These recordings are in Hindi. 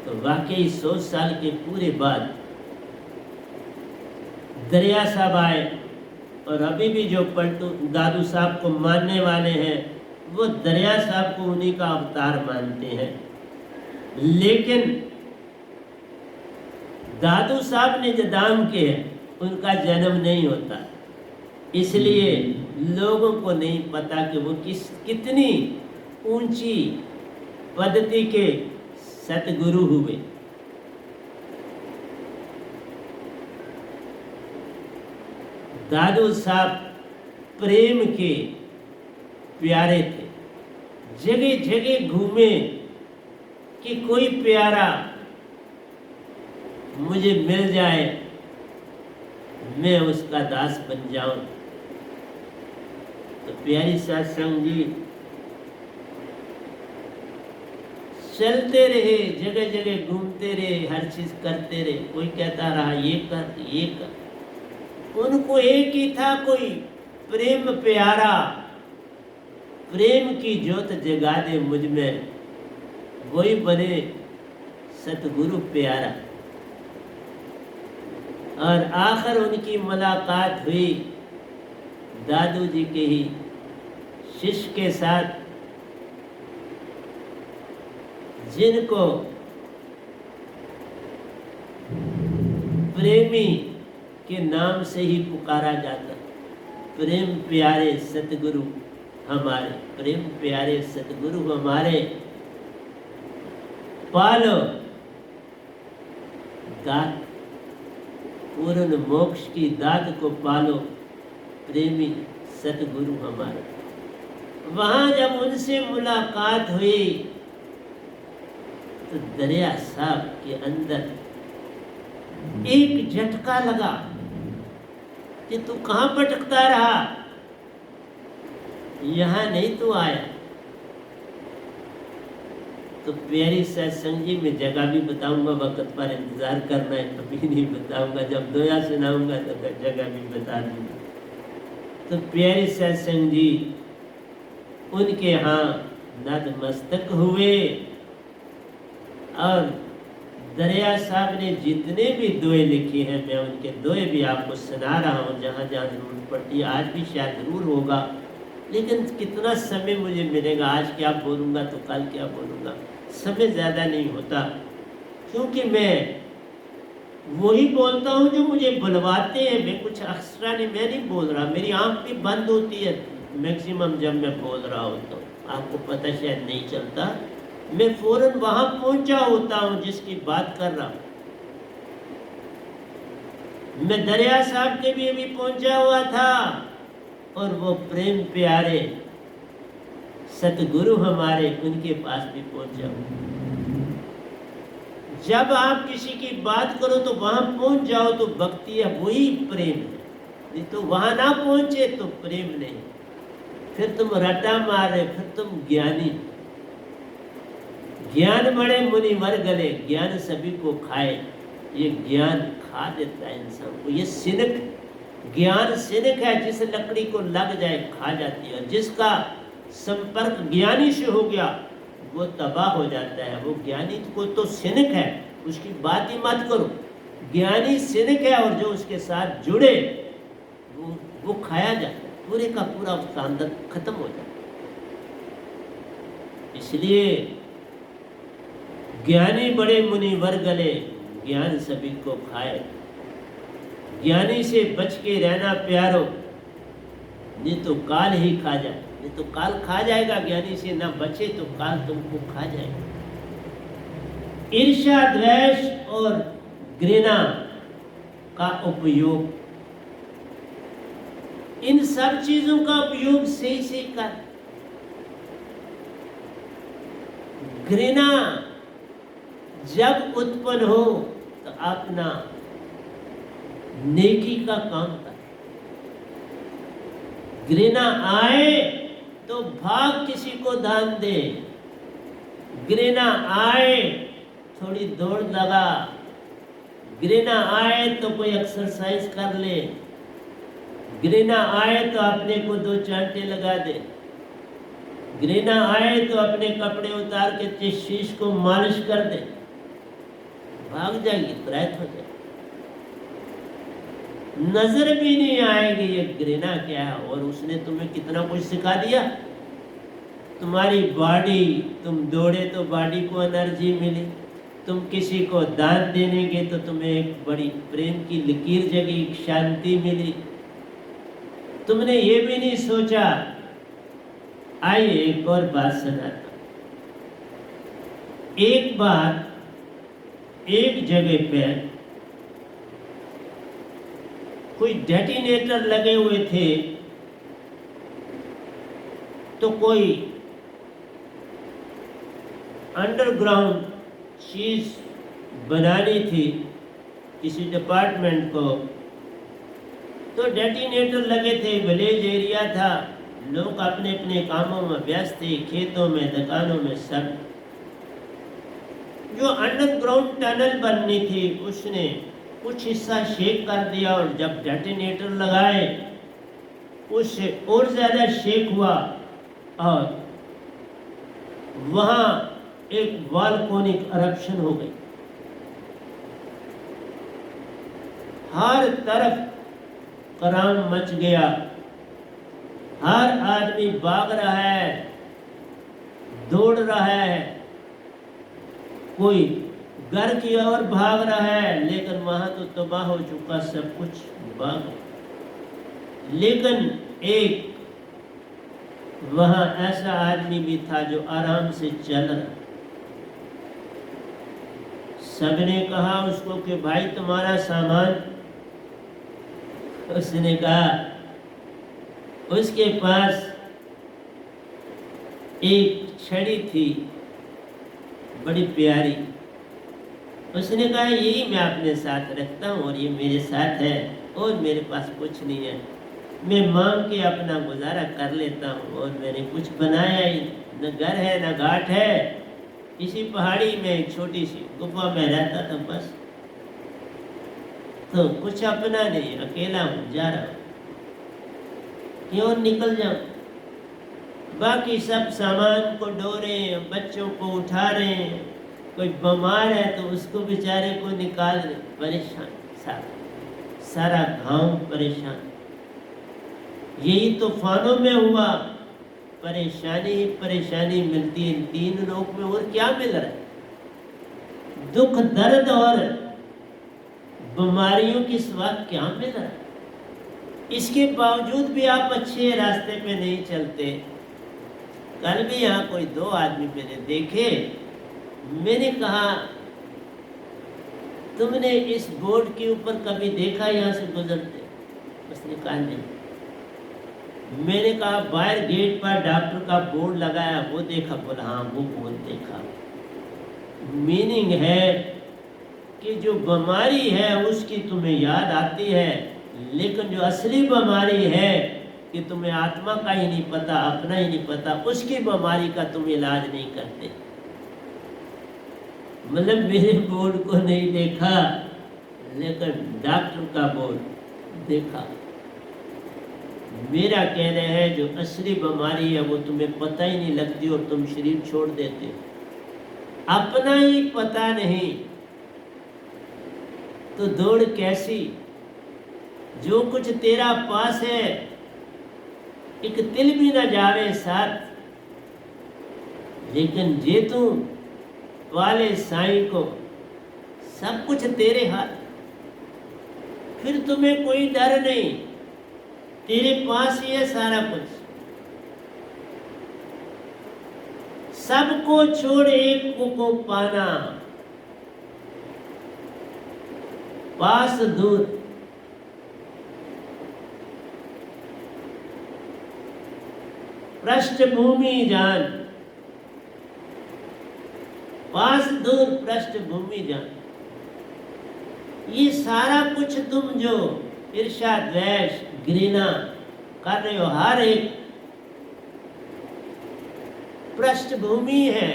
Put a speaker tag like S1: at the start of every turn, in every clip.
S1: तो वाकई 100 साल के पूरे बाद दरिया साहब आए, और अभी भी जो पलटू दादू साहब को मानने वाले हैं वो दरिया साहब को उन्हीं का अवतार मानते हैं। लेकिन दादू साहब ने जो दान किए उनका जन्म नहीं होता, इसलिए लोगों को नहीं पता कि वो कितनी ऊंची पद्धति के सतगुरु हुए। दादू साहब प्रेम के प्यारे थे, जगह जगह घूमे कि कोई प्यारा मुझे मिल जाए, मैं उसका दास बन जाऊं। तो प्यारी सत्संग जी चलते रहे, जगह जगह घूमते रहे, हर चीज करते रहे। कोई कहता रहा ये कर ये कर, उनको एक ही था, कोई प्रेम प्यारा, प्रेम की ज्योत जगा दे मुझ में, वही बने सतगुरु प्यारा। और आखिर उनकी मुलाकात हुई दादू जी के ही शिष्य के साथ, जिनको प्रेमी के नाम से ही पुकारा जाता। प्रेम प्यारे सतगुरु हमारे, प्रेम प्यारे सतगुरु हमारे, पालो दात, पूर्ण मोक्ष की दात को पालो, प्रेमी सतगुरु हमारे। वहां जब उनसे मुलाकात हुई तो दरिया साहब के अंदर एक झटका लगा कि तू कहां भटकता रहा, यहां नहीं तू आया। तो प्यारी सत्संग जी में जगह भी बताऊंगा, वक्त पर इंतजार करना है, अभी नहीं बताऊंगा, जब दोया सुनाऊंगा तो जगह भी बता दूंगा। तो प्यारी सत्संग जी उनके यहाँ नतमस्तक हुए, और दरिया साहब ने जितने भी दोए लिखे हैं, मैं उनके दोए भी आपको सुना रहा हूँ, जहाँ जहाँ जरूरत पड़ती है। आज भी शायद जरूर होगा, लेकिन कितना समय मुझे मिलेगा, आज क्या बोलूँगा तो कल क्या बोलूँगा, समय ज़्यादा नहीं होता, क्योंकि मैं वही बोलता हूँ जो मुझे बुलवाते हैं। मैं कुछ एक्स्ट्रा नहीं, मैं नहीं बोल रहा, मेरी आँख भी बंद होती है मैक्सिमम जब मैं बोल रहा होता हूँ, आपको पता शायद नहीं चलता। मैं फौरन वहां पहुंचा होता हूं जिसकी बात कर रहा हूं। मैं दरिया साहब के भी अभी पहुंचा हुआ था, और वो प्रेम प्यारे सतगुरु हमारे, उनके पास भी पहुंचा हूं। जब आप किसी की बात करो तो वहां पहुंच जाओ तो भक्ति है, वही प्रेम है। नहीं तो वहां ना पहुंचे तो प्रेम नहीं, फिर तुम रट्टा मार रहे, फिर तुम ज्ञानी। ज्ञान बड़े मुनिवर गले, ज्ञान सभी को खाए। ये ज्ञान खा देता है इंसान को, ये सिनक, ज्ञान सिनक है, जिस लकड़ी को लग जाए खा जाती है। जिसका संपर्क ज्ञानी से हो गया वो तबाह हो जाता है। वो ज्ञानी को तो सिनक है, उसकी बात ही मत करो। ज्ञानी सिनक है, और जो उसके साथ जुड़े वो खाया जाता है, पूरे का पूरा उसका अंदर खत्म हो जाता है। इसलिए ज्ञानी बड़े मुनिवर गले, ज्ञान सभी को खाए। ज्ञानी से बच के रहना प्यारो, नहीं तो काल ही खा जाए। नहीं तो काल खा जाएगा, ज्ञानी से ना बचे तो काल तुमको खा जाएगा। ईर्ष्या, द्वेष और घृणा का उपयोग, इन सब चीजों का उपयोग सही से कर। घृणा जब उत्पन्न हो तो अपना नेकी का काम कर। घृणा आए तो भाग किसी को दान दे। घृणा आए थोड़ी दौड़ लगा। घृणा आए तो कोई एक्सरसाइज कर ले। घृणा आए तो अपने को 2 चांटे लगा दे। घृणा आए तो अपने कपड़े उतार के शीश को मालिश कर दे। भाग जाएगी, त्रैत हो जाएगी, नजर भी नहीं आएगी ये घृणा क्या है। और उसने तुम्हें कितना कुछ सिखा दिया। तुम्हारी बॉडी, तुम दौड़े तो बॉडी को एनर्जी मिली, तुम किसी को दान देने गए तो तुम्हें एक बड़ी प्रेम की लकीर जगी, एक शांति मिली। तुमने ये भी नहीं सोचा। आइए एक और बात सुनाता। एक बार एक जगह पे कोई डेटिनेटर लगे हुए थे, तो कोई अंडरग्राउंड चीज बनानी थी किसी डिपार्टमेंट को, तो डेटिनेटर लगे थे। विलेज एरिया था, लोग अपने अपने कामों में व्यस्त थे, खेतों में, दुकानों में, सब। जो अंडरग्राउंड टनल बननी थी उसने कुछ हिस्सा शेक कर दिया, और जब डेटिनेटर लगाए उससे और ज्यादा शेक हुआ, और वहां एक वॉल्केनिक eruption हो गई। हर तरफ कराम मच गया, हर आदमी भाग रहा है, दौड़ रहा है, कोई घर की ओर भाग रहा है, लेकिन वहां तो तबाह हो चुका सब कुछ, भाग। लेकिन एक वहां ऐसा आदमी भी था जो आराम से चल रहा। सबने कहा उसको कि भाई तुम्हारा सामान। उसने कहा, उसके पास एक छड़ी थी बड़ी प्यारी। उसने कहा यही मैं अपने साथ रखता हूँ और ये मेरे साथ है, और मेरे पास कुछ नहीं है, मैं मांग के अपना गुजारा कर लेता हूँ, और मैंने कुछ बनाया ही न घर है न घाट है, इसी पहाड़ी में एक छोटी सी गुफा में रहता था बस। तो कुछ अपना नहीं, अकेला हूँ, जा रहा हूँ, क्यों निकल जाऊं। बाकी सब सामान को ढो रहे हैं, बच्चों को उठा रहे हैं, कोई बीमार है तो उसको बेचारे को निकाल रहे, परेशान, सारा गांव परेशान। यही तूफानों में हुआ, परेशानी ही परेशानी मिलती है तीन लोक में, और क्या मिल रहा है। दुख, दर्द और बीमारियों के सिवा क्या मिल रहा है। इसके बावजूद भी आप अच्छे रास्ते पे नहीं चलते। कल भी यहाँ कोई दो आदमी मैंने देखे, मैंने कहा तुमने इस बोर्ड के ऊपर कभी देखा यहाँ से गुजरते? उसने कहा नहीं। मैंने कहा बाहर गेट पर डॉक्टर का बोर्ड लगाया, वो देखा? बोला हाँ वो बोर्ड देखा। मीनिंग है कि जो बीमारी है उसकी तुम्हें याद आती है, लेकिन जो असली बीमारी है कि तुम्हें आत्मा का ही नहीं पता, अपना ही नहीं पता, उसकी बीमारी का तुम इलाज नहीं करते। मतलब मेरे बोर्ड को नहीं देखा, लेकिन डॉक्टर का बोर्ड देखा। मेरा कहना है जो असली बीमारी है वो तुम्हें पता ही नहीं लगती और तुम शरीर छोड़ देते हो। अपना ही पता नहीं तो दौड़ कैसी? जो कुछ तेरा पास है एक तिल भी न जावे साथ, लेकिन जे तू वाले साईं को सब कुछ तेरे हाथ, फिर तुम्हें कोई डर नहीं, तेरे पास ही है सारा कुछ। सबको छोड़ एक को पाना, पास दूर। पृष्ठभूमि जान, पास दूर पृष्ठभूमि जान। ये सारा कुछ तुम जो ईर्ष्या, द्वेष, घृणा कर रहे हो, हर एक पृष्ठभूमि है,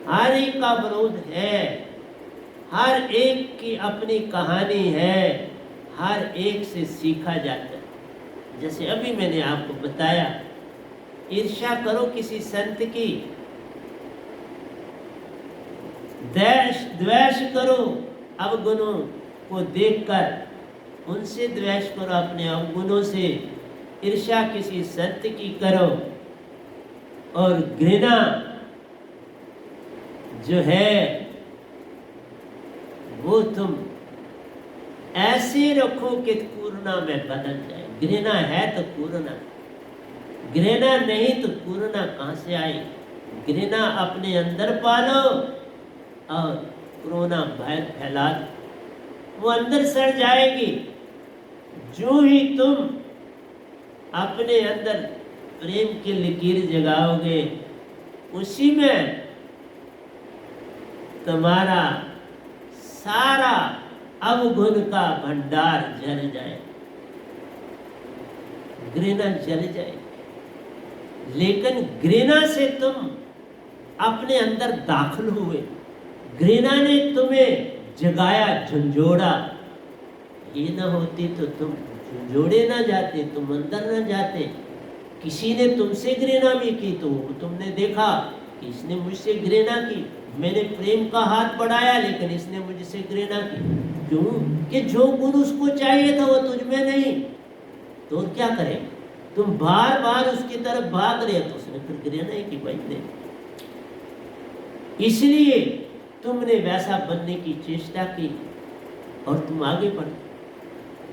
S1: हर एक का विरोध है, हर एक की अपनी कहानी है, हर एक से सीखा जाता है। जैसे अभी मैंने आपको बताया, ईर्ष्या करो किसी संत की द्वेष करो अवगुणों को देखकर, उनसे द्वेष करो अपने अवगुणों से। ईर्ष्या किसी सत्य की करो, और घृणा जो है वो तुम ऐसे रखो कि पूर्णा में बदल जाए। घृणा है तो पूर्णा, घृणा नहीं तो पूर्णा कहां से आई? घृणा अपने अंदर पालो और कोरोना भय फैला, वो अंदर सड़ जाएगी। जो ही तुम अपने अंदर प्रेम की लकीर जगाओगे, उसी में तुम्हारा सारा अवगुण का भंडार जल जाए, घृणा जल जाए। लेकिन घृणा से तुम अपने अंदर दाखिल हुए, घृणा ने तुम्हें जगाया, झंझोड़ा। ये ना होती तो तुम झंझोड़े ना जाते, तुम अंदर ना जाते। किसी ने तुमसे घृणा भी की तो तुमने देखा कि इसने मुझसे घृणा की, मैंने प्रेम का हाथ बढ़ाया लेकिन इसने मुझसे घृणा की। क्यों? कि जो गुण उसको चाहिए था वो तुझ में नहीं, तो क्या करे? तुम बार बार उसकी तरफ भाग रहे, तो उसने फिर घृणा ही की भाई ने। इसलिए तुमने वैसा बनने की चेष्टा की और तुम आगे बढ़े,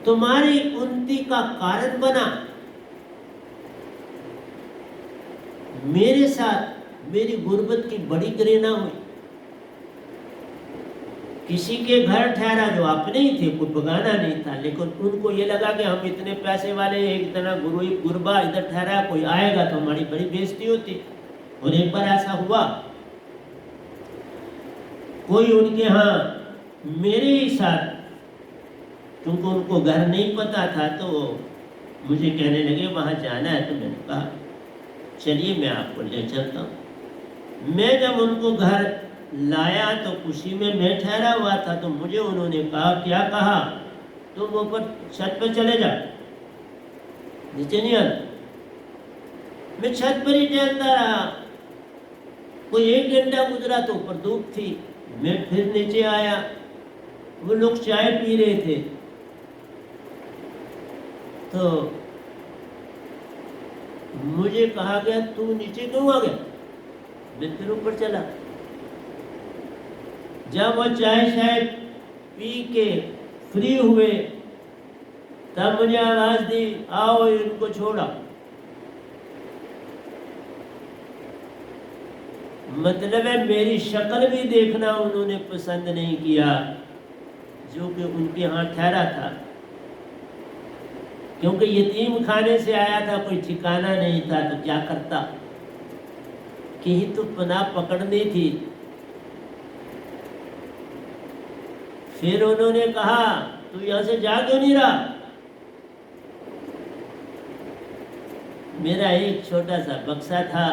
S1: तुम्हारी उन्नति का कारण बना। मेरे साथ मेरी गुर्बत की बड़ी घृणा हुई। किसी के घर ठहरा जो अपने ही थे, कोई बगाना नहीं था, लेकिन उनको ये लगा कि हम इतने पैसे वाले, इतना गुरबा इधर ठहरा, कोई आएगा तो हमारी बड़ी बेइज्जती होती। और एक बार ऐसा हुआ, कोई उनके यहाँ मेरे ही साथ, क्योंकि उनको घर नहीं पता था, तो मुझे कहने लगे वहाँ जाना है। तो मैंने कहा चलिए मैं आपको ले चलता हूँ। मैं जब उनको घर लाया तो उसी में मैं ठहरा हुआ था, तो मुझे उन्होंने कहा, क्या कहा? तुम ऊपर छत पर चले जा, नीचे नहीं आना। मैं छत पर ही टहलता रहा, कोई 1 घंटा गुजरा तो ऊपर धूप थी, मैं फिर नीचे आया। वो लोग चाय पी रहे थे, तो मुझे कहा गया तू नीचे क्यों आ गया? मैं फिर ऊपर चला। जब वो चाय पी के फ्री हुए, तब मुझे आवाज दी, आओ इनको छोड़ा। मतलब है मेरी शक्ल भी देखना उन्होंने पसंद नहीं किया, जो कि उनके यहाँ ठहरा था। क्योंकि यतीम खाने से आया था, कोई ठिकाना नहीं था, तो क्या करता कि ही तो पनाह पकड़नी थी। फिर उन्होंने कहा तू यहाँ से जा क्यों नहीं रहा? मेरा एक छोटा सा बक्सा था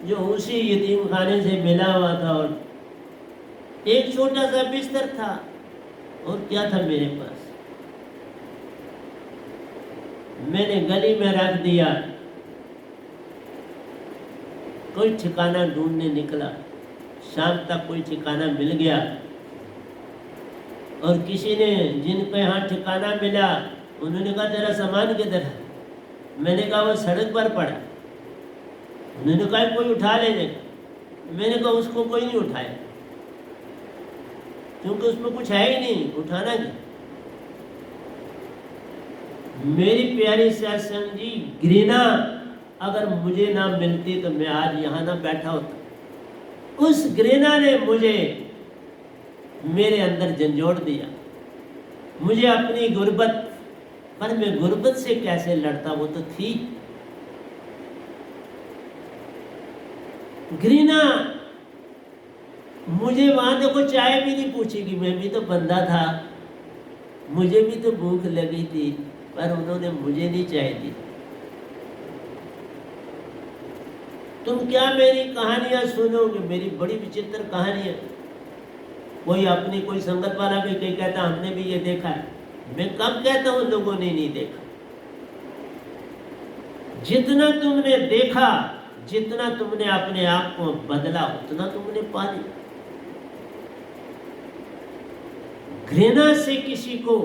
S1: जो उसी यतीम खाने से मिला हुआ था, और एक छोटा सा बिस्तर था, और क्या था मेरे पास। मैंने गली में रख दिया, कोई ठिकाना ढूंढने निकला। शाम तक कोई ठिकाना मिल गया, और किसी ने जिनको यहाँ ठिकाना मिला, उन्होंने कहा तेरा सामान किधर है? मैंने कहा वो सड़क पर पड़ा। उन्होंने कहा कोई उठा ले जाए। मैंने कहा उसको कोई नहीं उठाया, क्योंकि उसमें कुछ है ही नहीं, उठाना क्या। मेरी प्यारी सत्संग जी, घृणा अगर मुझे ना मिलती तो मैं आज यहाँ ना बैठा होता। उस घृणा ने मुझे मेरे अंदर झंझोड़ दिया। मुझे अपनी गुर्बत, पर मैं गुर्बत से कैसे लड़ता, वो तो थी घृणा। मुझे वहां देखो चाय भी नहीं पूछेगी, मैं भी तो बंदा था, मुझे भी तो भूख लगी थी, पर उन्होंने मुझे नहीं चाय दी। तुम क्या मेरी कहानियां सुनोगे? मेरी बड़ी विचित्र कहानियां। कोई अपनी कोई संगत वाला भी कहीं कहता हमने भी ये देखा है, मैं कब कहता हूं लोगों ने नहीं देखा। जितना तुमने देखा, जितना तुमने अपने आप को बदला, उतना तुमने पा लिया। घृणा से किसी को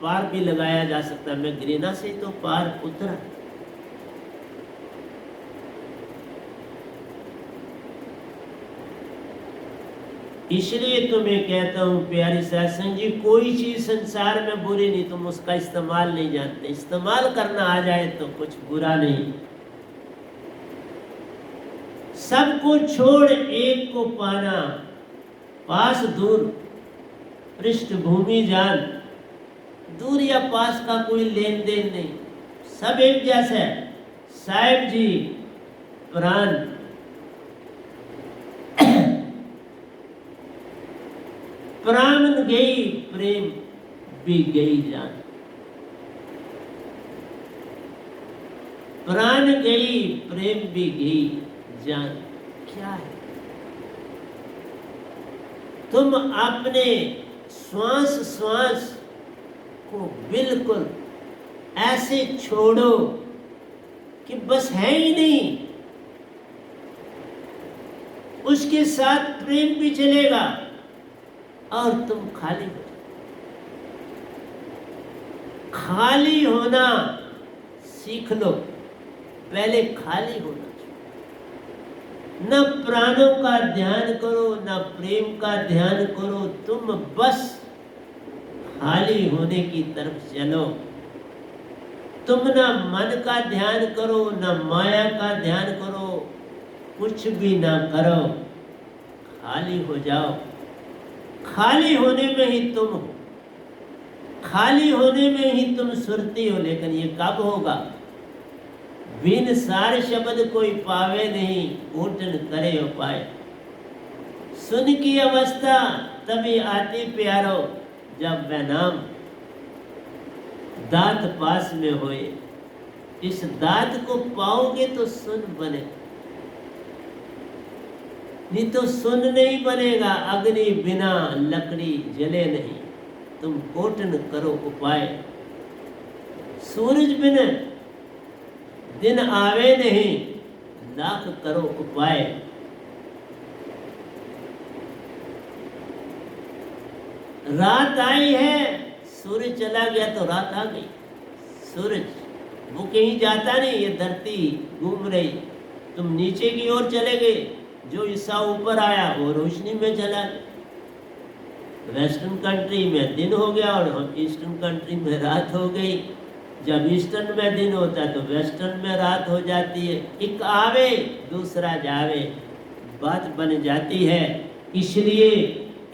S1: पार भी लगाया जा सकता, मैं घृणा से तो पार उतरा। इसलिए तो मैं कहता हूं प्यारी सत्संग जी, कोई चीज संसार में बुरी नहीं, तुम उसका इस्तेमाल नहीं जानते, इस्तेमाल करना आ जाए तो कुछ बुरा नहीं। सबको छोड़ एक को पाना, पास दूर पृष्ठभूमि जान, दूर या पास का कोई लेन देन नहीं, सब एक जैसा है। साहिब जी प्राण प्राण गई प्रेम भी गई जान, प्राण गई प्रेम भी गई जान। क्या है? तुम अपने श्वास श्वास को बिल्कुल ऐसे छोड़ो कि बस है ही नहीं, उसके साथ प्रेम भी चलेगा और तुम खाली हो। खाली होना सीख लो, पहले खाली होना। न प्राणों का ध्यान करो, न प्रेम का ध्यान करो, तुम बस खाली होने की तरफ चलो। तुम न मन का ध्यान करो, न माया का ध्यान करो, कुछ भी ना करो, खाली हो जाओ। खाली होने में ही तुम हो, खाली होने में ही तुम सुरती हो। लेकिन ये कब होगा? बिन सार शब्द कोई पावे नहीं, ऊटन करे उपाय। सुन की अवस्था तभी आती प्यारो, जब वह नाम दात पास में होए। इस दात को पाओगे तो सुन बने, नहीं तो सुन नहीं बनेगा। अग्नि बिना लकड़ी जले नहीं, तुम कोटन करो उपाय। सूरज बिना दिन आवे नहीं, लाख करो उपाय। रात आई है, सूरज चला गया तो रात आ गई। सूरज वो कहीं जाता नहीं, ये धरती घूम रही, तुम नीचे की ओर चले गए, जो हिस्सा ऊपर आया वो रोशनी में चला गया। वेस्टर्न कंट्री में दिन हो गया और ईस्टर्न कंट्री में रात हो गई। जब ईस्टर्न में दिन होता है तो वेस्टर्न में रात हो जाती है। एक आवे दूसरा जावे, बात बन जाती है। इसलिए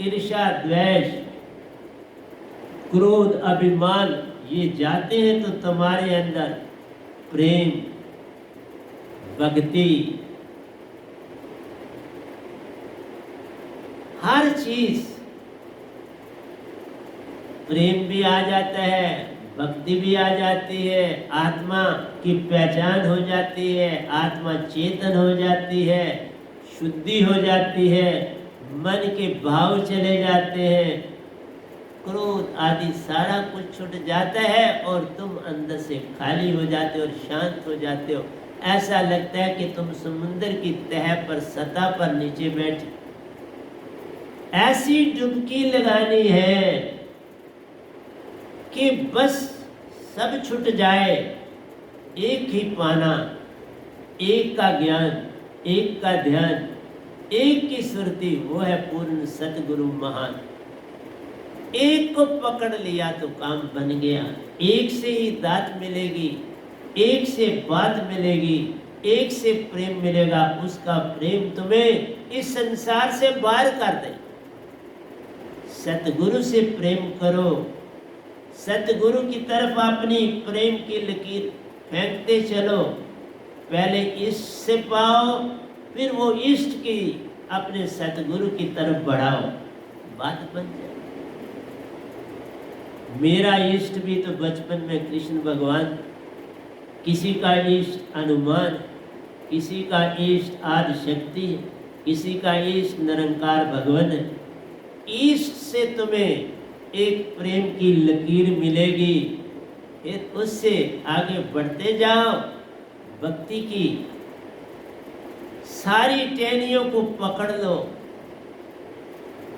S1: ईर्ष्या, द्वेष, क्रोध, अभिमान ये जाते हैं तो तुम्हारे अंदर प्रेम, भक्ति, हर चीज, प्रेम भी आ जाता है, भक्ति भी आ जाती है, आत्मा की पहचान हो जाती है, आत्मा चेतन हो जाती है, शुद्धि हो जाती है, मन के भाव चले जाते हैं, क्रोध आदि सारा कुछ छूट जाता है और तुम अंदर से खाली हो जाते हो और शांत हो जाते हो। ऐसा लगता है कि तुम समुद्र की तह पर, सतह पर नीचे बैठे। ऐसी डुबकी लगानी है कि बस सब छूट जाए, एक ही पाना, एक का ज्ञान, एक का ध्यान, एक की सुरती, वो है पूर्ण सतगुरु महान। एक को पकड़ लिया तो काम बन गया। एक से ही दात मिलेगी, एक से बात मिलेगी, एक से प्रेम मिलेगा। उसका प्रेम तुम्हें इस संसार से बाहर कर दे। सतगुरु से प्रेम करो, सतगुरु की तरफ अपनी प्रेम की लकीर फेंकते चलो। पहले इष्ट से पाओ, फिर वो इष्ट की अपने सतगुरु की तरफ बढ़ाओ, बात बन जाए। मेरा इष्ट भी तो बचपन में कृष्ण भगवान, किसी का इष्ट हनुमान, किसी का इष्ट आदि शक्ति, किसी का इष्ट निरंकार भगवान है। इष्ट से तुम्हें एक प्रेम की लकीर मिलेगी, फिर उससे आगे बढ़ते जाओ। भक्ति की सारी टहनियों को पकड़ लो,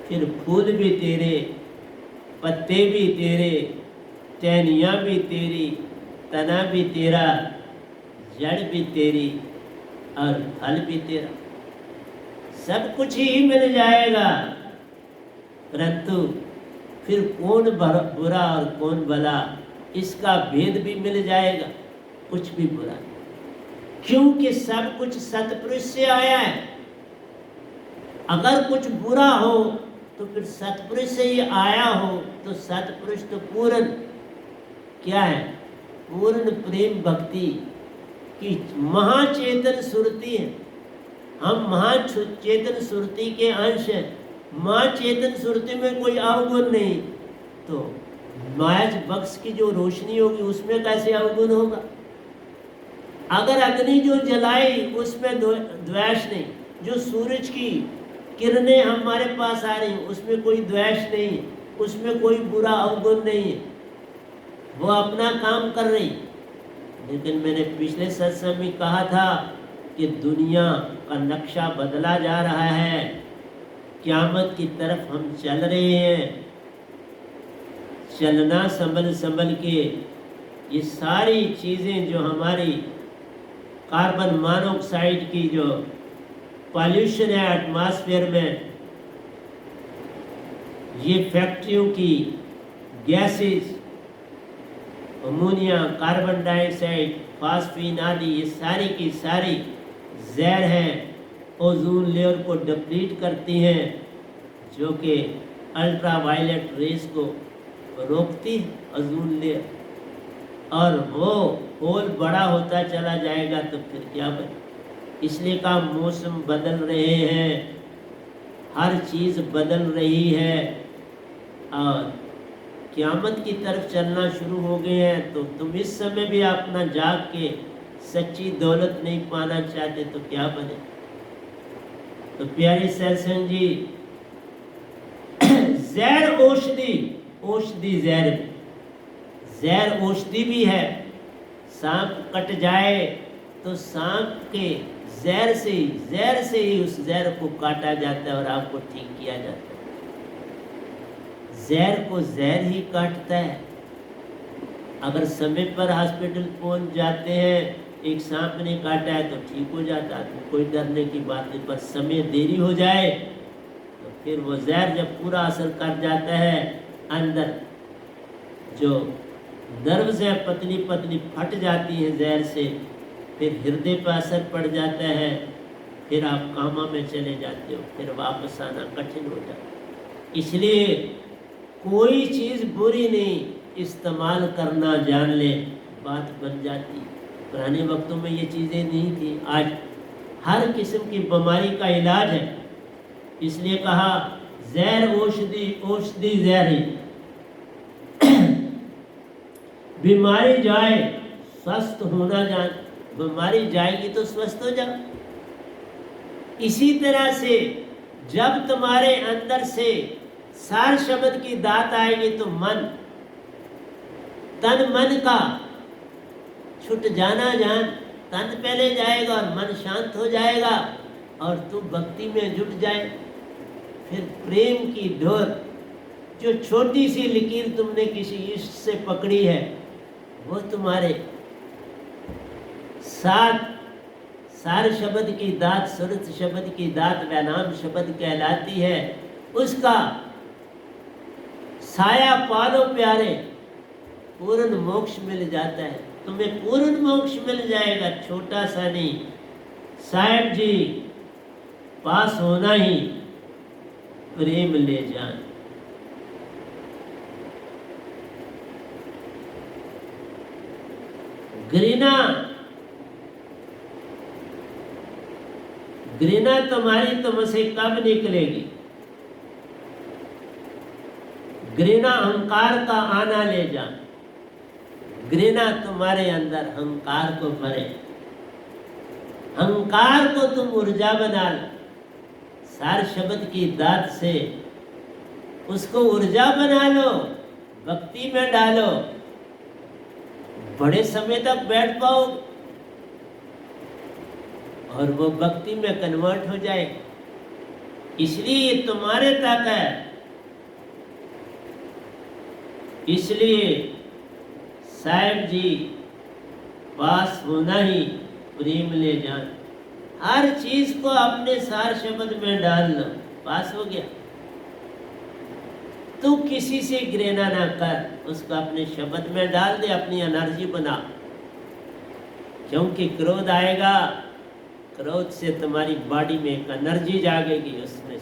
S1: फिर फूल भी तेरे पत्ते भी तेरे, टहनियाँ भी तेरी, तना भी तेरा, जड़ भी तेरी और फल भी तेरा। सब कुछ ही मिल जाएगा, परंतु फिर कौन बुरा और कौन भला, इसका भेद भी मिल जाएगा। कुछ भी बुरा नहीं, क्योंकि सब कुछ सतपुरुष से आया है। अगर कुछ बुरा हो तो फिर सतपुरुष से ही आया हो, तो सतपुरुष तो पूर्ण क्या है? पूर्ण प्रेम भक्ति की महाचेतन सुरती है। हम महाचेतन सुरती के अंश हैं। महाचेतन सुरती में कोई अवगुण नहीं, तो मायाज बक्स की जो रोशनी होगी उसमें कैसे अवगुण होगा? अगर अग्नि जो जलाई उसमें द्वेष नहीं, जो सूरज की किरणें हमारे पास आ रही उसमें कोई द्वेष नहीं है, उसमें कोई बुरा अवगुण नहीं है, वो अपना काम कर रही। लेकिन मैंने पिछले सत्संग में कहा था कि दुनिया का नक्शा बदला जा रहा है, क़यामत की तरफ हम चल रहे हैं। चलना संभल संभल के, ये सारी चीज़ें जो हमारी कार्बन मोनोऑक्साइड की जो पॉल्यूशन है एटमॉस्फेयर में, ये फैक्ट्रियों की gases, ammonia, carbon dioxide, phosphine आदि, ये सारी की सारी जहर हैं, ओजोन लेयर को डिप्लीट करती हैं, जो कि अल्ट्रा वायलेट रेस को रोकती है ओजोन लेयर, और वो होल बड़ा होता चला जाएगा तो फिर क्या बने? इसलिए का मौसम बदल रहे हैं, हर चीज़ बदल रही है और क़यामत की तरफ चलना शुरू हो गए हैं। तो तुम इस समय भी अपना जाग के सच्ची दौलत नहीं पाना चाहते तो क्या बने? तो प्यारे सत्संग जी, जहर औषधि, औषधि जहर, जहर औषधि भी है। सांप कट जाए तो सांप के जहर से ही उस जहर को काटा जाता है और आपको ठीक किया जाता है। जहर को जहर ही काटता है। अगर समय पर हॉस्पिटल पहुंच जाते हैं, एक सांप ने काटा है तो ठीक हो जाता है, तो कोई डरने की बात नहीं। पर समय देरी हो जाए तो फिर वो जहर जब पूरा असर कर जाता है, अंदर जो नर्व्स है पतली पतली फट जाती है जहर से, फिर हृदय पर असर पड़ जाता है, फिर आप कामा में चले जाते हो, फिर वापस आना कठिन हो जाता है। इसलिए कोई चीज़ बुरी नहीं, इस्तेमाल करना जान ले, बात बन जाती। पुराने वक्तों में ये चीज़ें नहीं थी, आज हर किस्म की बीमारी का इलाज है। इसलिए कहा जहर औषधि, औषधि जहर ही। बीमारी जाए स्वस्थ होना जान, बीमारी जाएगी तो स्वस्थ हो जाओ। इसी तरह से जब तुम्हारे अंदर से सार शब्द की दात आएगी तो मन, तन मन का छूट जाना जान, तन पहले जाएगा और मन शांत हो जाएगा और तू भक्ति में जुट जाए। फिर प्रेम की डोर, जो छोटी सी लकीर तुमने किसी इष्ट से पकड़ी है, वो तुम्हारे साथ सार शब्द की दात, सुरत शब्द की दात वैनाम शब्द कहलाती है। उसका साया पालो प्यारे, पूर्ण मोक्ष मिल जाता है। तुम्हें पूर्ण मोक्ष मिल जाएगा, छोटा सा नहीं। साहेब जी, पास होना ही प्रेम ले जान। घृणा, घृणा तुम्हारी तुमसे कब निकलेगी? घृणा अहंकार का आना ले जा। घृणा तुम्हारे अंदर अहंकार को भरे, अहंकार को तुम ऊर्जा बना लो। सार शब्द की दात से उसको ऊर्जा बना लो, भक्ति में डालो, बड़े समय तक बैठ पाओ और वो भक्ति में कन्वर्ट हो जाए। इसलिए तुम्हारे तक है इसलिए साहेब जी पास होना ही प्रेम ले जान। हर चीज को अपने सार शब्द में डाल लो, पास हो गया। तू किसी से घृणा ना कर, उसको अपने शब्द में डाल दे, अपनी एनर्जी बना। क्योंकि क्रोध आएगा, क्रोध से तुम्हारी बॉडी में एक एनर्जी जागेगी, उसमें